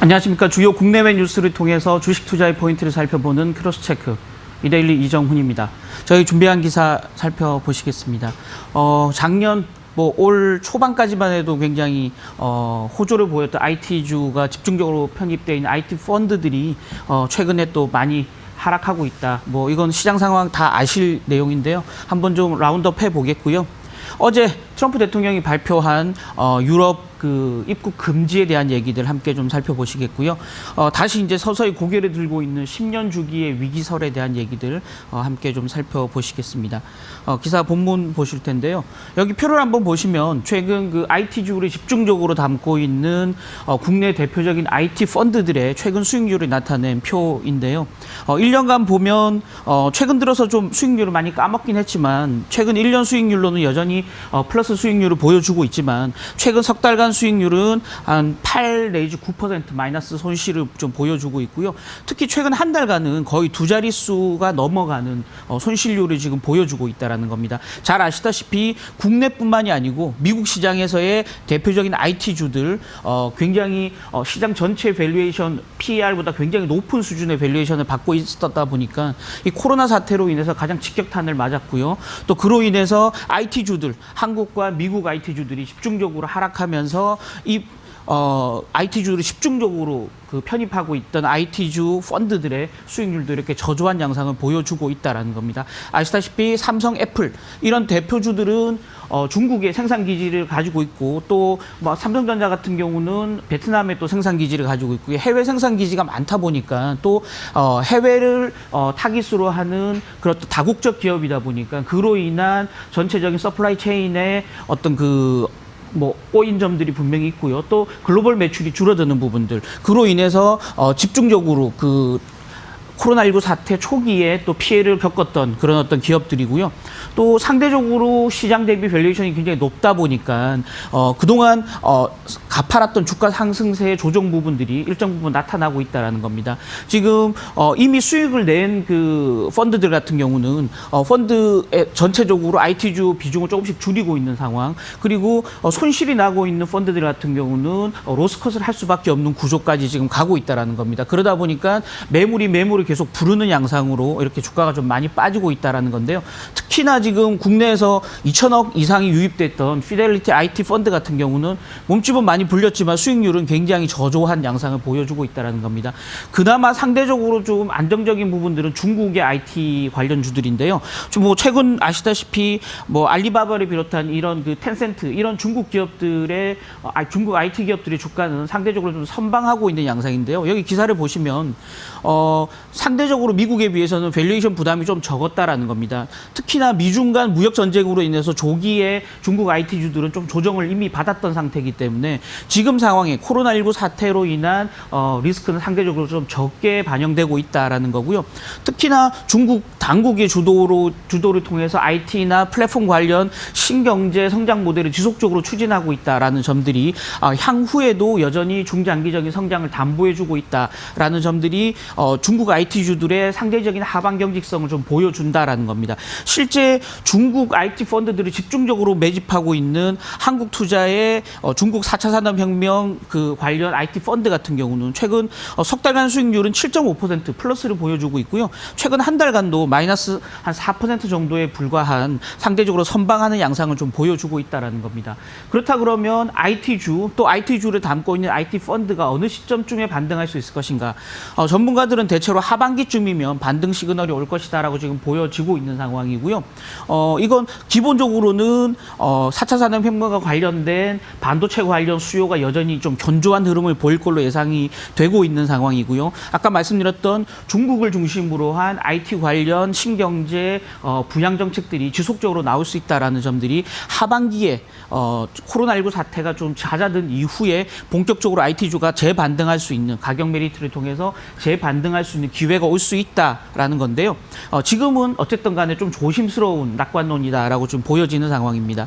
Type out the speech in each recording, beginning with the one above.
안녕하십니까. 주요 국내외 뉴스를 통해서 주식 투자의 포인트를 살펴보는 크로스체크 이데일리 이정훈입니다. 저희 준비한 기사 살펴보시겠습니다. 작년 올 초반까지만 해도 굉장히 호조를 보였던 IT주가 집중적으로 편입되어 있는 IT 펀드들이 최근에 또 많이 하락하고 있다. 이건 시장 상황 다 아실 내용인데요. 한번 좀 라운드업 해보겠고요. 어제 트럼프 대통령이 발표한 유럽 입국 금지에 대한 얘기들 함께 좀 살펴보시겠고요. 다시 이제 서서히 고개를 들고 있는 10년 주기의 위기설에 대한 얘기들 함께 좀 살펴보시겠습니다. 기사 본문 보실 텐데요. 여기 표를 한번 보시면 최근 IT주를 집중적으로 담고 있는 국내 대표적인 IT 펀드들의 최근 수익률을 나타낸 표인데요. 1년간 보면 최근 들어서 좀 수익률을 많이 까먹긴 했지만 최근 1년 수익률로는 여전히 플러스 수익률을 보여주고 있지만 최근 석 달간 수익률은 한 8 내지 9% 마이너스 손실을 좀 보여주고 있고요. 특히 최근 한 달간은 거의 두 자릿수가 넘어가는 손실률을 지금 보여주고 있다는 겁니다. 잘 아시다시피 국내뿐만이 아니고 미국 시장에서의 대표적인 IT주들 굉장히 시장 전체 밸류에이션 PER보다 굉장히 높은 수준의 밸류에이션을 받고 있었다 보니까 이 코로나 사태로 인해서 가장 직격탄을 맞았고요. 또 그로 인해서 IT주들, 한국과 미국 IT주들이 집중적으로 하락하면서 이 IT주를 집중적으로 편입하고 있던 IT주 펀드들의 수익률도 이렇게 저조한 양상을 보여주고 있다는 겁니다. 아시다시피 삼성, 애플 이런 대표주들은 중국의 생산 기지를 가지고 있고 또 삼성전자 같은 경우는 베트남에 또 생산 기지를 가지고 있고 해외 생산 기지가 많다 보니까 또 해외를 타깃으로 하는 그런 다국적 기업이다 보니까 그로 인한 전체적인 서플라이 체인의 어떤 꼬인 점들이 분명히 있고요. 또 글로벌 매출이 줄어드는 부분들. 그로 인해서 집중적으로 코로나19 사태 초기에 또 피해를 겪었던 그런 어떤 기업들이고요. 또 상대적으로 시장 대비 밸류에이션이 굉장히 높다 보니까 그동안 가파랐던 주가 상승세의 조정 부분들이 일정 부분 나타나고 있다는 겁니다. 지금 이미 수익을 낸 펀드들 같은 경우는 펀드의 전체적으로 IT주 비중을 조금씩 줄이고 있는 상황, 그리고 손실이 나고 있는 펀드들 같은 경우는 로스컷을 할 수밖에 없는 구조까지 지금 가고 있다는 겁니다. 그러다 보니까 매물이 계속 부르는 양상으로 이렇게 주가가 좀 많이 빠지고 있다는 건데요. 특히나 지금 국내에서 2천억 이상이 유입됐던 피델리티 IT 펀드 같은 경우는 몸집은 많이 불렸지만 수익률은 굉장히 저조한 양상을 보여주고 있다는 겁니다. 그나마 상대적으로 좀 안정적인 부분들은 중국의 IT 관련주들인데요. 최근 아시다시피 알리바바를 비롯한 이런 텐센트 이런 중국 기업들의 중국 IT 기업들의 주가는 상대적으로 좀 선방하고 있는 양상인데요. 여기 기사를 보시면 상대적으로 미국에 비해서는 밸류에이션 부담이 좀 적었다라는 겁니다. 특히나 미중 간 무역 전쟁으로 인해서 조기에 중국 IT주들은 좀 조정을 이미 받았던 상태이기 때문에 지금 상황에 코로나19 사태로 인한 리스크는 상대적으로 좀 적게 반영되고 있다라는 거고요. 특히나 중국 당국의 주도를 통해서 IT나 플랫폼 관련 신경제 성장 모델을 지속적으로 추진하고 있다라는 점들이 향후에도 여전히 중장기적인 성장을 담보해주고 있다라는 점들이 중국 IT주들의 상대적인 하방 경직성을 좀 보여준다라는 겁니다. 실제 중국 IT 펀드들이 집중적으로 매집하고 있는 한국 투자의 중국 4차 산업혁명 관련 IT 펀드 같은 경우는 최근 석 달간 수익률은 7.5% 플러스를 보여주고 있고요. 최근 한 달간도 마이너스 한 4% 정도에 불과한 상대적으로 선방하는 양상을 좀 보여주고 있다는 겁니다. 그렇다 그러면 IT주 또 IT주를 담고 있는 IT 펀드가 어느 시점쯤에 반등할 수 있을 것인가? 전문가들은 대체로 하반기쯤이면 반등 시그널이 올 것이다라고 지금 보여지고 있는 상황이고요. 이건 기본적으로는 4차 산업혁명과 관련된 반도체 관련 수요가 여전히 좀 견조한 흐름을 보일 걸로 예상이 되고 있는 상황이고요. 아까 말씀드렸던 중국을 중심으로 한 IT 관련 신경제 부양 정책들이 지속적으로 나올 수 있다라는 점들이 하반기에 코로나19 사태가 좀 잦아든 이후에 본격적으로 IT주가 재반등할 수 있는 가격 메리트를 통해서 재반등할 수 있는 기회가 올 수 있다라는 건데요. 지금은 어쨌든 간에 좀 조심스러운 낙관론이다라고 좀 보여지는 상황입니다.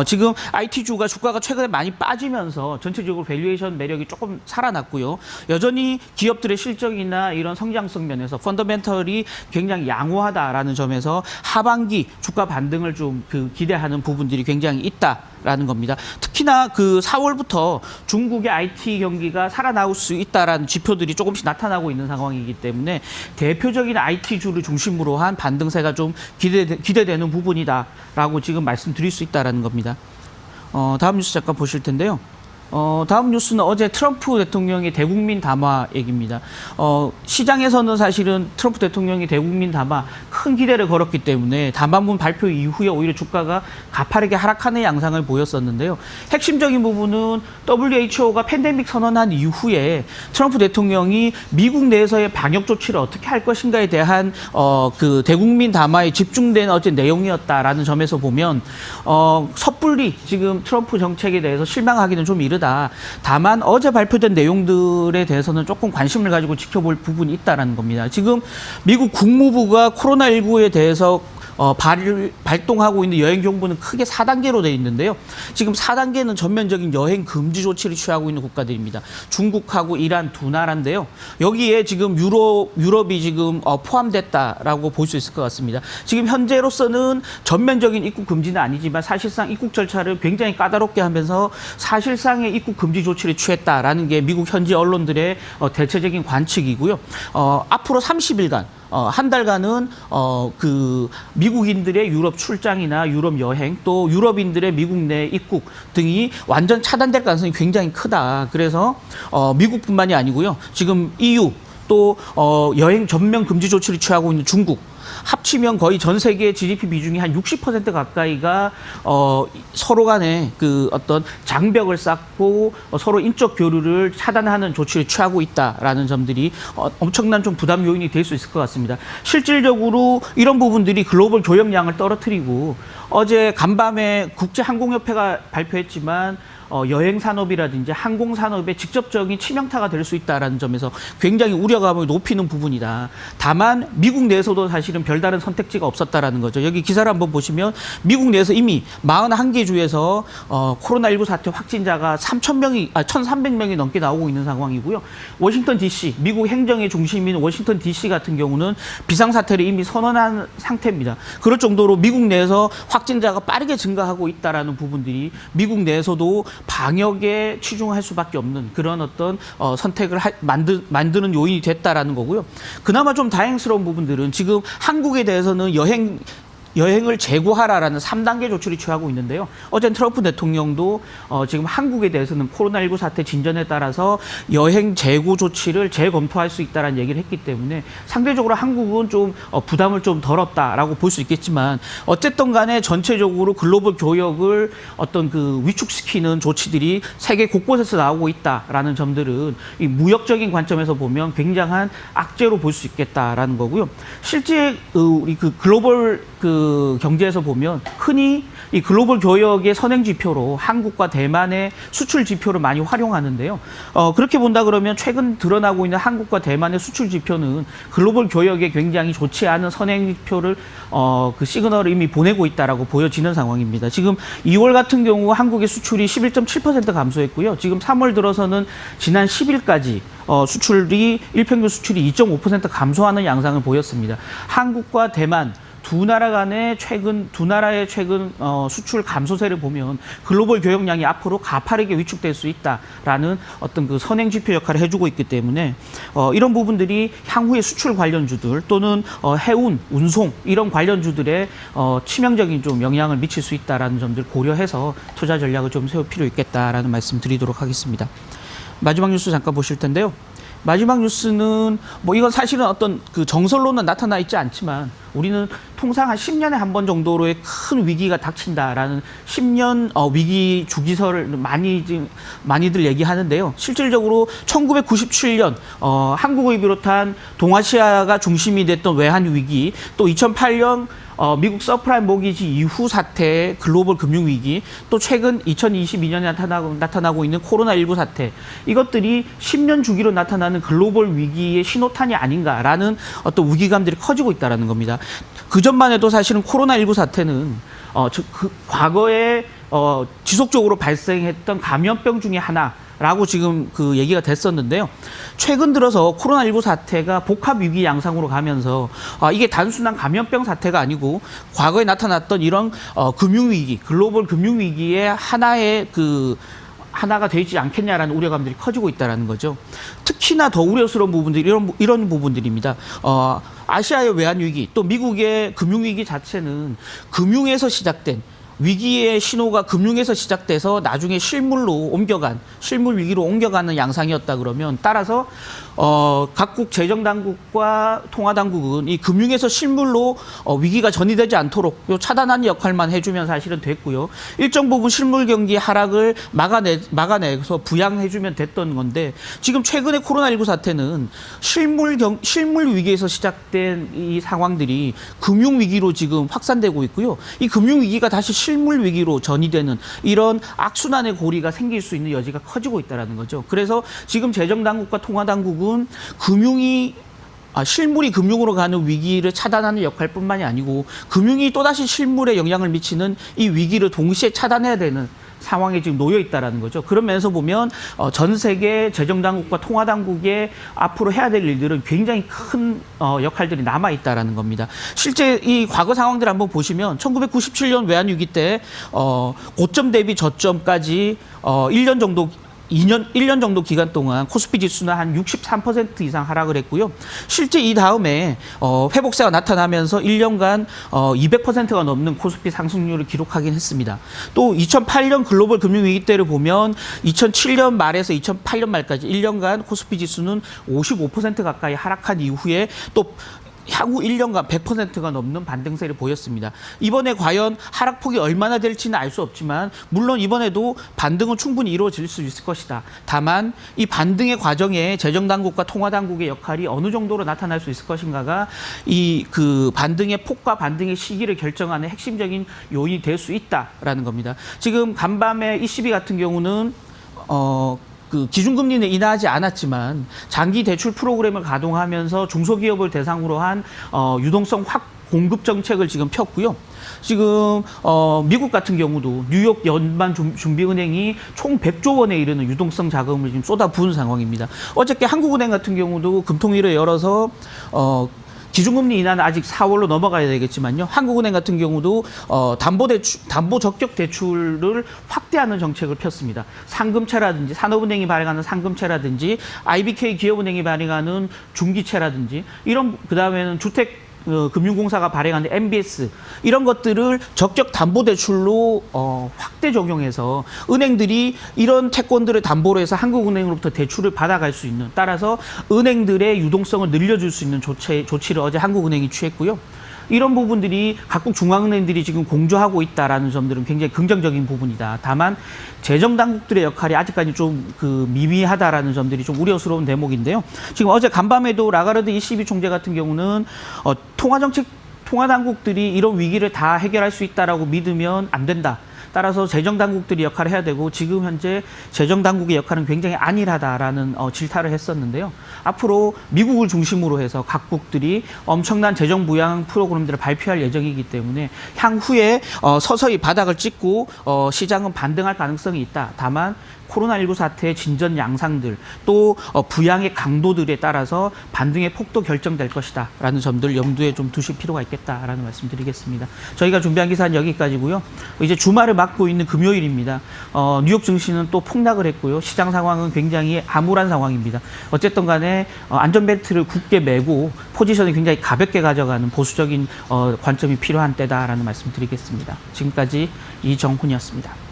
지금 IT주가 주가가 최근에 많이 빠지면서 전체적으로 밸류에이션 매력이 조금 살아났고요. 여전히 기업들의 실적이나 이런 성장성 면에서 펀더멘털이 굉장히 양호하다라는 점에서 하반기 주가 반등을 좀 기대하는 부분들이 굉장히 있다. 라는 겁니다. 특히나 그 4월부터 중국의 IT 경기가 살아나올 수 있다라는 지표들이 조금씩 나타나고 있는 상황이기 때문에 대표적인 IT주를 중심으로 한 반등세가 좀 기대되는 부분이다라고 지금 말씀드릴 수 있다라는 겁니다. 다음 뉴스 잠깐 보실 텐데요. 다음 뉴스는 어제 트럼프 대통령의 대국민 담화 얘기입니다. 시장에서는 사실은 트럼프 대통령의 대국민 담화 큰 기대를 걸었기 때문에 담화문 발표 이후에 오히려 주가가 가파르게 하락하는 양상을 보였었는데요. 핵심적인 부분은 WHO가 팬데믹 선언한 이후에 트럼프 대통령이 미국 내에서의 방역 조치를 어떻게 할 것인가에 대한 그 대국민 담화에 집중된 어제 내용이었다라는 점에서 보면 섣불리 지금 트럼프 정책에 대해서 실망하기는 좀 이르다. 다만 어제 발표된 내용들에 대해서는 조금 관심을 가지고 지켜볼 부분이 있다는 겁니다. 지금 미국 국무부가 코로나19에 대해서 발동하고 있는 여행 정부는 크게 4단계로 되어 있는데요. 지금 4단계는 전면적인 여행 금지 조치를 취하고 있는 국가들입니다. 중국하고 이란 두 나라인데요. 여기에 지금 유럽이 지금 포함됐다라고 볼 수 있을 것 같습니다. 지금 현재로서는 전면적인 입국 금지는 아니지만 사실상 입국 절차를 굉장히 까다롭게 하면서 사실상의 입국 금지 조치를 취했다라는 게 미국 현지 언론들의 대체적인 관측이고요. 앞으로 30일간 한 달간은 그 미국인들의 유럽 출장이나 유럽 여행 또 유럽인들의 미국 내 입국 등이 완전 차단될 가능성이 굉장히 크다. 그래서 미국뿐만이 아니고요. 지금 EU 또 여행 전면 금지 조치를 취하고 있는 중국 합치면 거의 전 세계 GDP 비중이 한 60% 가까이가 서로 간에 그 어떤 장벽을 쌓고 서로 인적 교류를 차단하는 조치를 취하고 있다라는 점들이 엄청난 좀 부담 요인이 될 수 있을 것 같습니다. 실질적으로 이런 부분들이 글로벌 교역량을 떨어뜨리고 어제 간밤에 국제항공협회가 발표했지만 여행 산업이라든지 항공 산업에 직접적인 치명타가 될 수 있다라는 점에서 굉장히 우려감을 높이는 부분이다. 다만 미국 내에서도 사실은 별다른 선택지가 없었다라는 거죠. 여기 기사를 한번 보시면 미국 내에서 이미 41개 주에서 코로나19 사태 확진자가 1,300명이 넘게 나오고 있는 상황이고요. 워싱턴 DC, 미국 행정의 중심인 워싱턴 DC 같은 경우는 비상사태를 이미 선언한 상태입니다. 그럴 정도로 미국 내에서 확진자가 빠르게 증가하고 있다라는 부분들이 미국 내에서도 방역에 치중할 수밖에 없는 그런 어떤 선택을 만드는 요인이 됐다라는 거고요. 그나마 좀 다행스러운 부분들은 지금 한국에 대해서는 여행을 재고하라라는 3단계 조치를 취하고 있는데요. 어제 트럼프 대통령도 지금 한국에 대해서는 코로나19 사태 진전에 따라서 여행 재고 조치를 재검토할 수 있다는 얘기를 했기 때문에 상대적으로 한국은 좀 부담을 좀 덜었다라고 볼 수 있겠지만 어쨌든 간에 전체적으로 글로벌 교역을 어떤 그 위축시키는 조치들이 세계 곳곳에서 나오고 있다라는 점들은 이 무역적인 관점에서 보면 굉장한 악재로 볼 수 있겠다라는 거고요. 실제 우리 그 글로벌 그 경제에서 보면 흔히 이 글로벌 교역의 선행 지표로 한국과 대만의 수출 지표를 많이 활용하는데요. 그렇게 본다 그러면 최근 드러나고 있는 한국과 대만의 수출 지표는 글로벌 교역에 굉장히 좋지 않은 선행 지표를 그 시그널을 이미 보내고 있다라고 보여지는 상황입니다. 지금 2월 같은 경우 한국의 수출이 11.7% 감소했고요. 지금 3월 들어서는 지난 10일까지 수출이 일평균 수출이 2.5% 감소하는 양상을 보였습니다. 한국과 대만 두 나라의 최근 수출 감소세를 보면 글로벌 교역량이 앞으로 가파르게 위축될 수 있다라는 어떤 그 선행 지표 역할을 해주고 있기 때문에 이런 부분들이 향후의 수출 관련주들 또는 해운, 운송 이런 관련주들에 치명적인 좀 영향을 미칠 수 있다라는 점들 고려해서 투자 전략을 좀 세울 필요 있겠다라는 말씀 드리도록 하겠습니다. 마지막 뉴스 잠깐 보실 텐데요. 마지막 뉴스는 뭐 이건 사실은 어떤 그 정설로는 나타나 있지 않지만 우리는 통상 한 10년에 한 번 정도로의 큰 위기가 닥친다라는 10년 위기 주기설을 많이들 얘기하는데요. 실질적으로 1997년 한국을 비롯한 동아시아가 중심이 됐던 외환 위기, 또 2008년 미국 서프라임 모기지 이후 사태의 글로벌 금융위기, 또 최근 2022년에 나타나고 있는 코로나19 사태, 이것들이 10년 주기로 나타나는 글로벌 위기의 신호탄이 아닌가라는 어떤 위기감들이 커지고 있다는 겁니다. 그전만 해도 사실은 코로나19 사태는 과거에 지속적으로 발생했던 감염병 중에 하나, 라고 지금 그 얘기가 됐었는데요. 최근 들어서 코로나19 사태가 복합 위기 양상으로 가면서 이게 단순한 감염병 사태가 아니고 과거에 나타났던 이런 금융위기, 글로벌 금융위기의 하나가 되지 않겠냐라는 우려감들이 커지고 있다는 거죠. 특히나 더 우려스러운 부분들이 이런 부분들입니다. 아시아의 외환위기, 또 미국의 금융위기 자체는 금융에서 시작된 위기의 신호가 금융에서 시작돼서 나중에 실물 위기로 옮겨가는 양상이었다 그러면 따라서 각국 재정당국과 통화당국은 이 금융에서 실물로 위기가 전이되지 않도록 차단하는 역할만 해주면 사실은 됐고요. 일정 부분 실물 경기 하락을 막아내서 부양해주면 됐던 건데 지금 최근에 코로나19 사태는 실물 위기에서 시작된 이 상황들이 금융 위기로 지금 확산되고 있고요. 이 금융 위기가 다시 실물 위기로 전이되는 이런 악순환의 고리가 생길 수 있는 여지가 커지고 있다는 거죠. 그래서 지금 재정당국과 통화당국은 실물이 금융으로 가는 위기를 차단하는 역할뿐만이 아니고 금융이 또다시 실물에 영향을 미치는 이 위기를 동시에 차단해야 되는 상황에 지금 놓여 있다는 거죠. 그런 면에서 보면 전 세계 재정당국과 통화당국의 앞으로 해야 될 일들은 굉장히 큰 역할들이 남아 있다는 겁니다. 실제 이 과거 상황들 한번 보시면 1997년 외환위기 때 고점 대비 저점까지 1년 정도 기간 동안 코스피 지수는 한 63% 이상 하락을 했고요. 실제 이 다음에 회복세가 나타나면서 1년간 200%가 넘는 코스피 상승률을 기록하긴 했습니다. 또 2008년 글로벌 금융위기 때를 보면 2007년 말에서 2008년 말까지 1년간 코스피 지수는 55% 가까이 하락한 이후에 또 향후 1년간 100%가 넘는 반등세를 보였습니다. 이번에 과연 하락폭이 얼마나 될지는 알 수 없지만 물론 이번에도 반등은 충분히 이루어질 수 있을 것이다. 다만 이 반등의 과정에 재정당국과 통화당국의 역할이 어느 정도로 나타날 수 있을 것인가가 이 반등의 폭과 반등의 시기를 결정하는 핵심적인 요인이 될 수 있다라는 겁니다. 지금 간밤에 ECB 같은 경우는 기준금리는 인하하지 않았지만 장기 대출 프로그램을 가동하면서 중소기업을 대상으로 한 유동성 공급 정책을 지금 폈고요. 지금 미국 같은 경우도 뉴욕 연방준비은행이 총 100조 원에 이르는 유동성 자금을 지금 쏟아부은 상황입니다. 어저께 한국은행 같은 경우도 금통위를 열어서 기준금리 인하는 아직 4월로 넘어가야 되겠지만요. 한국은행 같은 경우도 담보 적격 대출을 확대하는 정책을 폈습니다. 상금채라든지 산업은행이 발행하는 상금채라든지 IBK 기업은행이 발행하는 중기채라든지 이런 그다음에는 금융공사가 발행하는 MBS 이런 것들을 적격 담보대출로 확대 적용해서 은행들이 이런 채권들을 담보로 해서 한국은행으로부터 대출을 받아갈 수 있는 따라서 은행들의 유동성을 늘려줄 수 있는 조치를 어제 한국은행이 취했고요. 이런 부분들이 각국 중앙은행들이 지금 공조하고 있다라는 점들은 굉장히 긍정적인 부분이다. 다만 재정당국들의 역할이 아직까지 좀 미미하다라는 점들이 좀 우려스러운 대목인데요. 지금 어제 간밤에도 라가르드 ECB 총재 같은 경우는 통화당국들이 이런 위기를 다 해결할 수 있다라고 믿으면 안 된다. 따라서 재정당국들이 역할을 해야 되고 지금 현재 재정당국의 역할은 굉장히 안일하다라는 질타를 했었는데요. 앞으로 미국을 중심으로 해서 각국들이 엄청난 재정 부양 프로그램들을 발표할 예정이기 때문에 향후에 서서히 바닥을 찍고 시장은 반등할 가능성이 있다. 다만 코로나19 사태의 진전 양상들 또 부양의 강도들에 따라서 반등의 폭도 결정될 것이다 라는 점들 염두에 좀 두실 필요가 있겠다라는 말씀 드리겠습니다. 저희가 준비한 기사는 여기까지고요. 이제 주말을 맞고 있는 금요일입니다. 뉴욕 증시는 또 폭락을 했고요. 시장 상황은 굉장히 암울한 상황입니다. 어쨌든 간에 안전벨트를 굳게 매고 포지션을 굉장히 가볍게 가져가는 보수적인 관점이 필요한 때다라는 말씀 드리겠습니다. 지금까지 이정훈이었습니다.